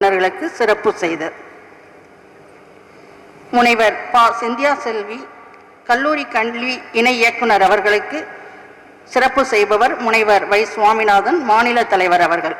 உறுப்பினர்களுக்கு சிறப்பு செய்தல். முனைவர் ப. சிந்தியா செல்வி கல்லூரி கல்வி இணை இயக்குனர் அவர்களுக்கு சிறப்பு செய்பவர் முனைவர் வை. சுவாமிநாதன் மாநில தலைவர் அவர்கள்.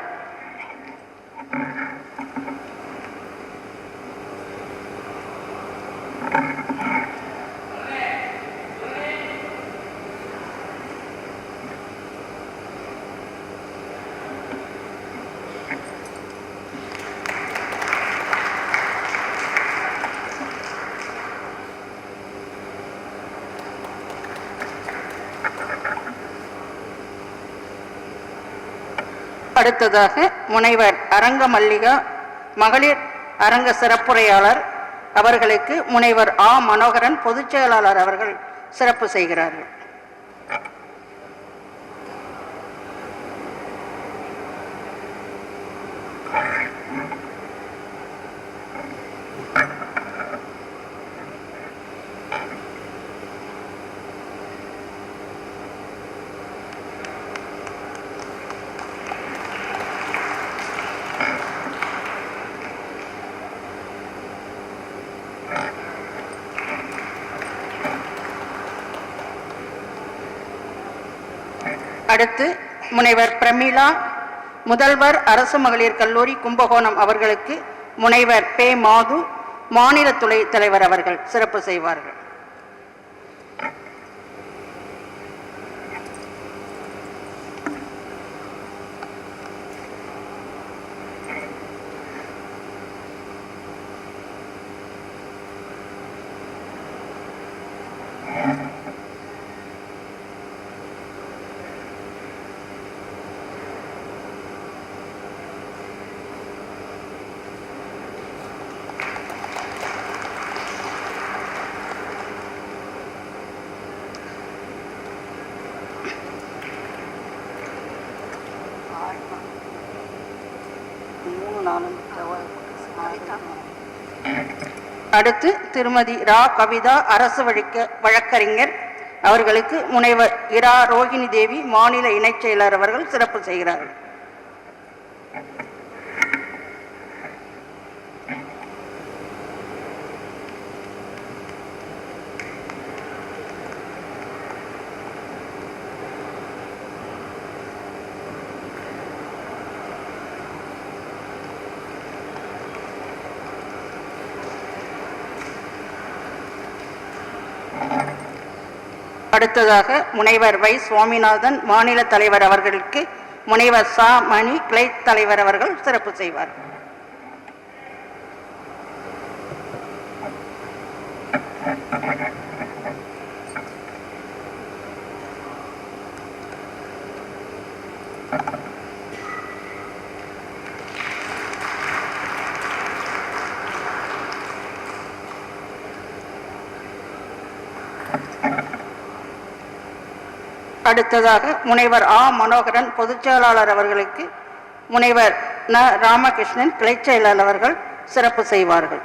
அடுத்ததாக முனைவர் அரங்க மல்லிகா மகளிர் அரங்க சிறப்புரையாளர் அவர்களுக்கு முனைவர் ஆ. மனோகரன் பொதுச் செயலாளர் அவர்கள் சிறப்பு செய்கிறார்கள். அடுத்து முனைவர் பிரமிளா முதல்வர் அரசு மகளிர் கல்லூரி கும்பகோணம் அவர்களுக்கு முனைவர் பே. மாது மாநில துணை தலைவர் அவர்கள் சிறப்பு செய்வார்கள். அடுத்து திருமதி ரா. கவிதா அரசு வழக்கறிஞர் அவர்களுக்கு முனைவர் இரா. ரோகிணி தேவி மாநில இணைச் செயலர் அவர்கள் சிறப்பு செய்கிறார்கள். அடுத்ததாக முனைவர் வை. சுவாமிநாதன் மாநில தலைவர் அவர்களுக்கு முனைவர் சா. மணி கிளை தலைவர் அவர்கள் சிறப்பு செய்வார்கள். அடுத்ததாக முனைவர் ஆ. மனோகரன் பொதுச் செயலாளர் அவர்களுக்கு முனைவர் ந. ராமகிருஷ்ணன் கிளை செயலாளர் அவர்கள் சிறப்பு செய்வார்கள்.